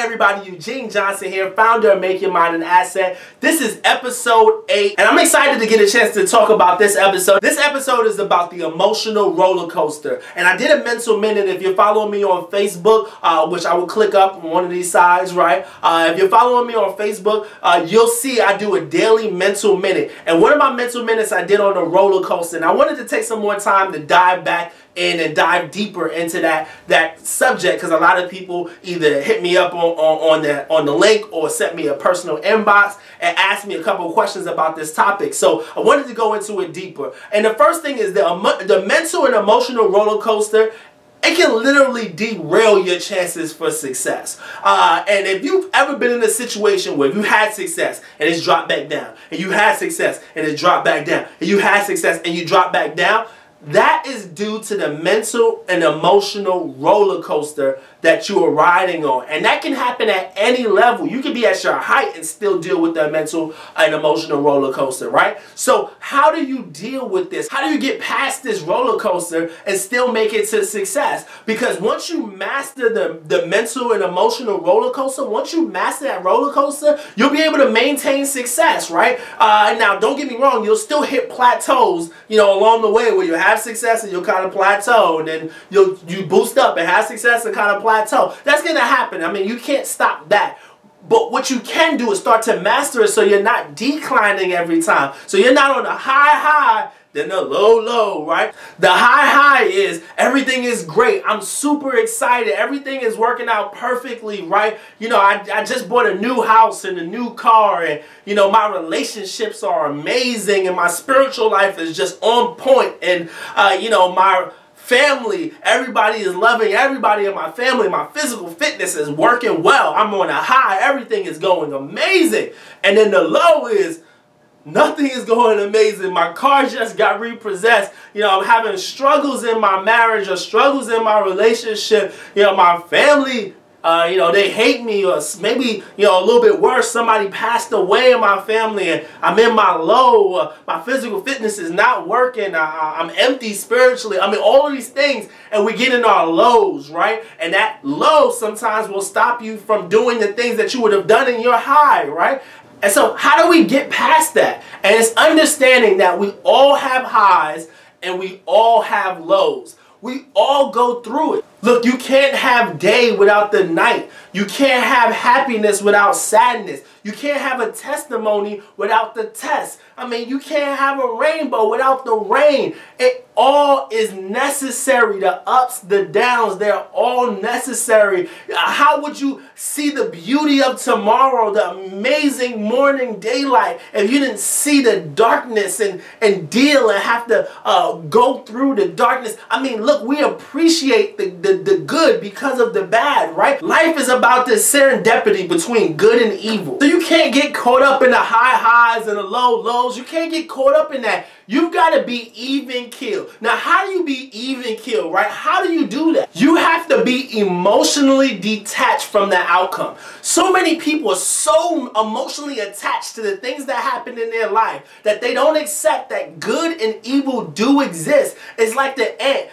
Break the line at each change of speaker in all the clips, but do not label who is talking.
everybody, Eugene Johnson here, founder of Make Your Mind an Asset. This is episode 8, and I'm excited to get a chance to talk about this episode. This episode is about the emotional roller coaster, and I did a mental minute. If you're following me on Facebook, which I will click up on one of these sides, right? If you're following me on Facebook, you'll see I do a daily mental minute, and one of my mental minutes I did on the roller coaster, and I wanted to take some more time to dive back in and dive deeper into that subject, because a lot of people either hit me up on the link or sent me a personal inbox and asked me a couple of questions about this topic. So I wanted to go into it deeper. And the first thing is the mental and emotional roller coaster. It can literally derail your chances for success. And if you've ever been in a situation where you had success and it's dropped back down, and you had success and it dropped back down, and you had success and you dropped back down, that is due to the mental and emotional roller coaster that you are riding on. And that can happen at any level. You can be at your height and still deal with that mental and emotional roller coaster, right? So how do you deal with this? How do you get past this roller coaster and still make it to success? Because once you master the mental and emotional roller coaster, once you master that roller coaster, you'll be able to maintain success, right? Now, don't get me wrong, you'll still hit plateaus, along the way where you have success and you'll kind of plateau, and then you boost up and have success and kind of plateau. That's going to happen. I mean, you can't stop that. But what you can do is start to master it so you're not declining every time. So you're not on the high, then the low, right? The high is everything is great. I'm super excited. Everything is working out perfectly, right? I just bought a new house and a new car, and my relationships are amazing, and my spiritual life is just on point, and my family, everybody is loving everybody in my family. My physical fitness is working well. I'm on a high. Everything is going amazing. And then the low is nothing is going amazing. My car just got repossessed. I'm having struggles in my marriage or struggles in my relationship. My family, they hate me, or maybe, a little bit worse, somebody passed away in my family and I'm in my low, my physical fitness is not working, I'm empty spiritually. I mean, all of these things, and we get in our lows, right? And that low sometimes will stop you from doing the things that you would have done in your high, right? And so how do we get past that? And it's understanding that we all have highs and we all have lows. We all go through it. Look, you can't have day without the night. You can't have happiness without sadness. You can't have a testimony without the test. I mean, you can't have a rainbow without the rain. It all is necessary. The ups, the downs, they're all necessary. How would you see the beauty of tomorrow, the amazing morning daylight, if you didn't see the darkness and deal and have to go through the darkness? I mean, look, we appreciate the good because of the bad, right? Life is about this serendipity between good and evil. So you can't get caught up in the high highs and the low lows. You can't get caught up in that. You've got to be even keel. Now, how do you be even keel, right? How do you do that? You have to be emotionally detached from the outcome. So many people are so emotionally attached to the things that happen in their life that they don't accept that good and evil do exist. It's like the ant.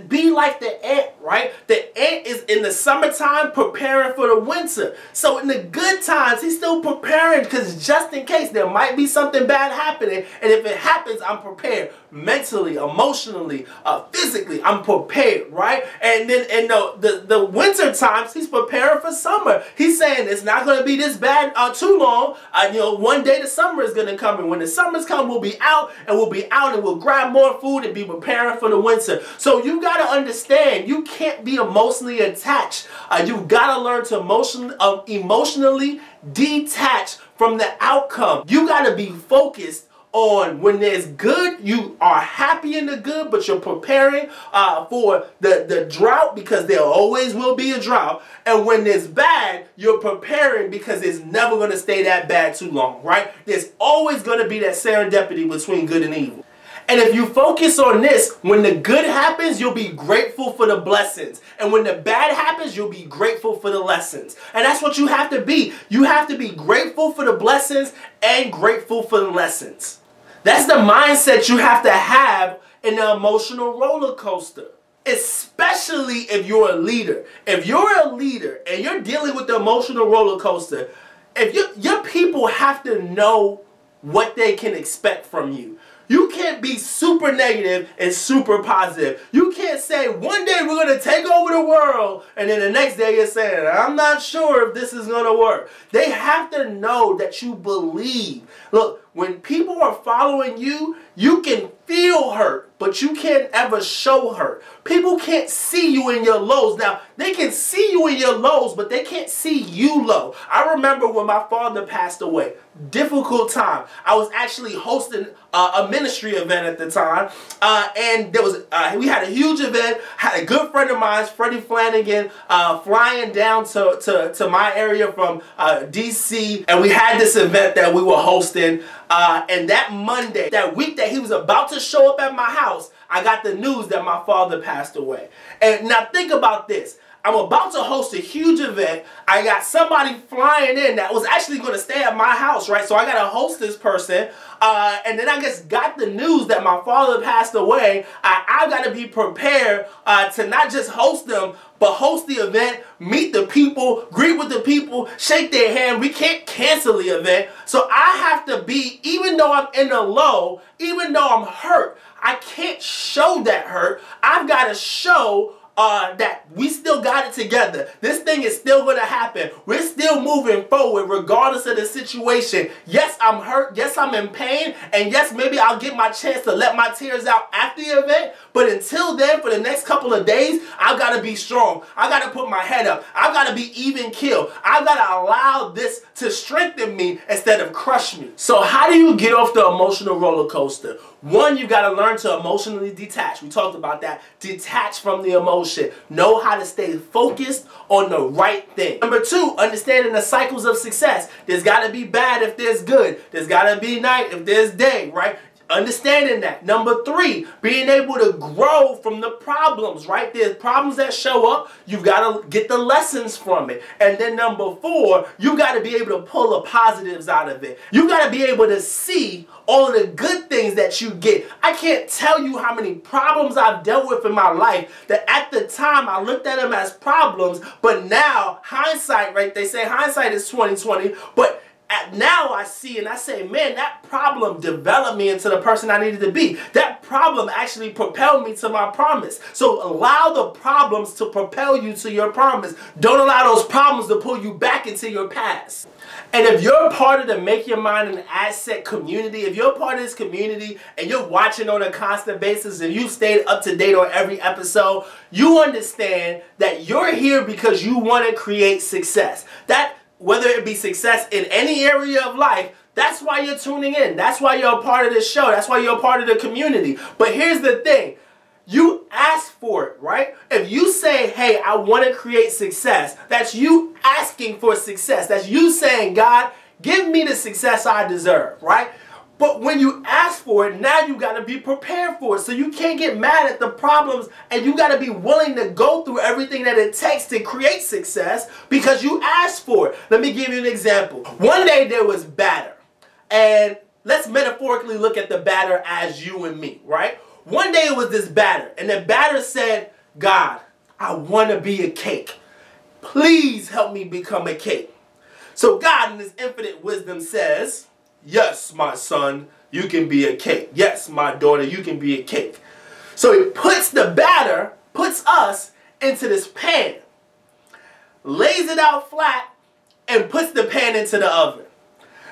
Be like the ant, right? The ant is in the summertime preparing for the winter. So in the good times, he's still preparing, because just in case there might be something bad happening, and if it happens, I'm prepared mentally, emotionally, physically. I'm prepared, right? And then in the winter times, he's preparing for summer. He's saying it's not going to be this bad too long. One day the summer is going to come, and when the summers come, we'll be out and we'll grab more food and be preparing for the winter. So you got to understand, you can't be emotionally attached. You got to learn to emotionally detach from the outcome. You got to be focused on when there's good, you are happy in the good, but you're preparing for the drought, because there always will be a drought. And when there's bad, you're preparing because it's never going to stay that bad too long, right? There's always going to be that serendipity between good and evil. And if you focus on this, when the good happens, you'll be grateful for the blessings. And when the bad happens, you'll be grateful for the lessons. And that's what you have to be. You have to be grateful for the blessings and grateful for the lessons. That's the mindset you have to have in the emotional roller coaster. especially if you're a leader. If you're a leader and you're dealing with the emotional roller coaster, if your people have to know what they can expect from you. You can't be super negative and super positive. You can't say, one day we're going to take over the world, and then the next day you're saying, I'm not sure if this is going to work. They have to know that you believe. Look, when people are following you, you can feel hurt, but you can't ever show hurt. People can't see you in your lows. Now, they can see you in your lows, but they can't see you low. I remember when my father passed away. Difficult time. I was actually hosting a ministry event at the time, and there was we had a huge event. Had a good friend of mine, Freddie Flanagan, flying down to my area from DC, and we had this event that we were hosting. And that Monday, that week that he was about to show up at my house, I got the news that my father passed away. And now think about this. I'm about to host a huge event. I got somebody flying in that was actually going to stay at my house, right? So I got to host this person. And then I just got the news that my father passed away. I've got to be prepared to not just host them, but host the event, meet the people, greet with the people, shake their hand. We can't cancel the event. So I have to be, even though I'm in the low, even though I'm hurt, I can't show that hurt. I've got to show that we still got it together. This thing is still going to happen. We're still moving forward regardless of the situation. Yes, I'm hurt. Yes, I'm in pain. And yes, maybe I'll get my chance to let my tears out after the event. But until then, for the next couple of days, I've got to be strong. I've got to put my head up. I've got to be even keel. I've got to allow this to strengthen me instead of crush me. So how do you get off the emotional roller coaster? One, you've got to learn to emotionally detach. We talked about that. Detach from the emotion. Know how to stay focused on the right thing. Number two, understanding the cycles of success. There's got to be bad if there's good. There's got to be night if there's day, right? Understanding that. Number three, being able to grow from the problems, right? There's problems that show up. You've got to get the lessons from it. And then number four, you got to be able to pull the positives out of it. You got to be able to see all of the good things that you get. I can't tell you how many problems I've dealt with in my life that at the time I looked at them as problems, but now hindsight, right? They say hindsight is 20/20, but now I see and I say, man, that problem developed me into the person I needed to be. That problem actually propelled me to my promise. So allow the problems to propel you to your promise. Don't allow those problems to pull you back into your past. And if you're part of the Make Your Mind an Asset community, if you're part of this community and you're watching on a constant basis and you've stayed up to date on every episode, you understand that you're here because you want to create success. Whether it be success in any area of life, that's why you're tuning in. That's why you're a part of this show. That's why you're a part of the community. But here's the thing. You ask for it, right? If you say, hey, I want to create success, that's you asking for success. That's you saying, God, give me the success I deserve, right? But when you ask for it, now you got to be prepared for it. So you can't get mad at the problems, and you got to be willing to go through everything that it takes to create success because you asked for it. Let me give you an example. One day there was batter, and let's metaphorically look at the batter as you and me, right? One day it was this batter, and the batter said, God, I want to be a cake. Please help me become a cake. So God in his infinite wisdom says, yes, my son, you can be a cake. Yes, my daughter, you can be a cake. So he puts the batter, puts us into this pan, lays it out flat, and puts the pan into the oven.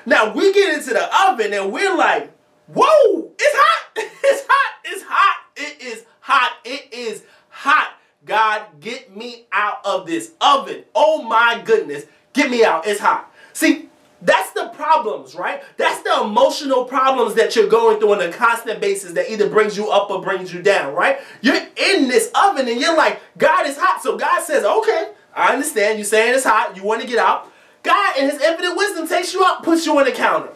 Now we get into the oven and we're like, whoa, it's hot. It's hot. It's hot. It is hot. It is hot. God, get me out of this oven. Oh my goodness. Get me out. It's hot. See, that's the problems, right? That's the emotional problems that you're going through on a constant basis that either brings you up or brings you down, right? You're in this oven and you're like, God, is hot. So God says, okay, I understand. You're saying it's hot. You want to get out. God, in his infinite wisdom, takes you out, puts you on the counter.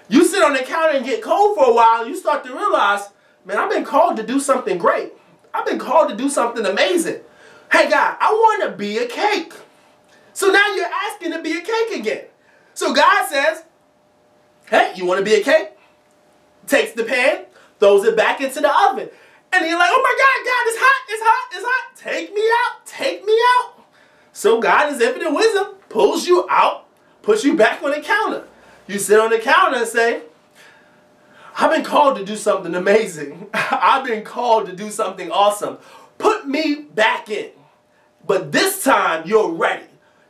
You sit on the counter and get cold for a while, and you start to realize, man, I've been called to do something great. I've been called to do something amazing. Hey, God, I want to be a cake. So now you're asking to be a cake again. So God says, hey, you want to be a cake? Takes the pan, throws it back into the oven. And you're like, oh my God, God, it's hot, it's hot, it's hot. Take me out, take me out. So God, His infinite wisdom, pulls you out, puts you back on the counter. You sit on the counter and say, I've been called to do something amazing. I've been called to do something awesome. Put me back in. But this time you're ready.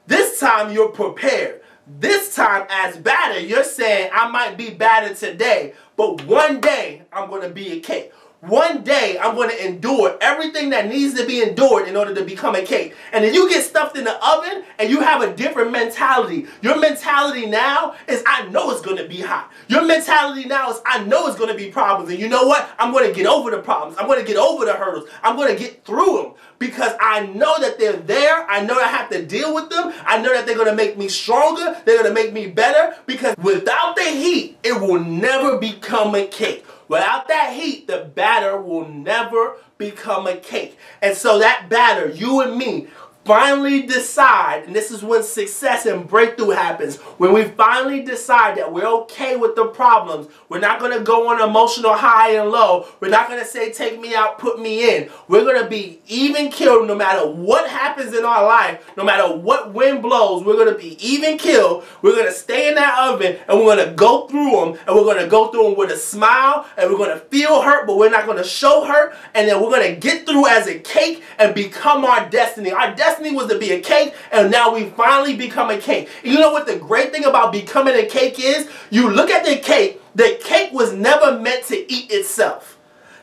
This time you're prepared. This time as batter, you're saying, I might be battered today, but one day I'm going to be a cake. One day I'm going to endure everything that needs to be endured in order to become a cake. And then you get stuffed in the oven and you have a different mentality. Your mentality now is, I know it's going to be hot. Your mentality now is, I know it's going to be problems. And you know what? I'm going to get over the problems. I'm going to get over the hurdles. I'm going to get through them because I know that they're there. I know I have to deal with them. I know that they're going to make me stronger. They're going to make me better because without the heat, it will never become a cake. Without that heat, the batter will never become a cake. And so that batter, you and me, finally decide, and this is when success and breakthrough happens, when we finally decide that we're okay with the problems. We're not going to go on emotional high and low. We're not going to say, take me out, put me in. We're going to be even killed no matter what happens in our life, no matter what wind blows. We're going to be even killed. We're going to stay in that oven and we're going to go through them, and we're going to go through them with a smile, and we're going to feel hurt, but we're not going to show hurt, and then we're going to get through as a cake and become our destiny. Our destiny was to be a cake, and now we finally become a cake. You know what the great thing about becoming a cake is? You look at the cake was never meant to eat itself.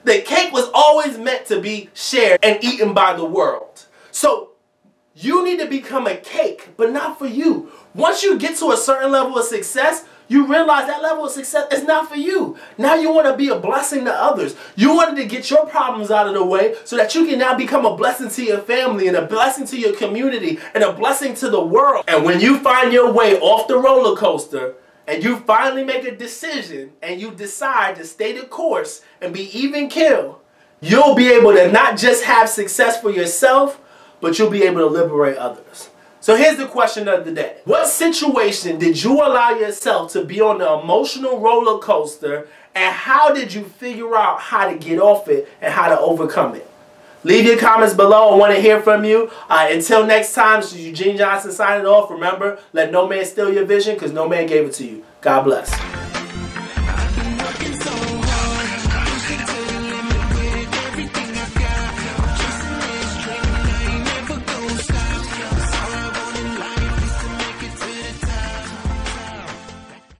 The cake was always meant to be shared and eaten by the world. So you need to become a cake, but not for you. Once you get to a certain level of success, you realize that level of success is not for you. Now you want to be a blessing to others. You wanted to get your problems out of the way so that you can now become a blessing to your family and a blessing to your community and a blessing to the world. And when you find your way off the roller coaster and you finally make a decision and you decide to stay the course and be even killed, you'll be able to not just have success for yourself, but you'll be able to liberate others. So here's the question of the day. What situation did you allow yourself to be on the emotional roller coaster, and how did you figure out how to get off it and how to overcome it? Leave your comments below. I want to hear from you. Until next time, this is Eugene Johnson signing off. Remember, let no man steal your vision because no man gave it to you. God bless.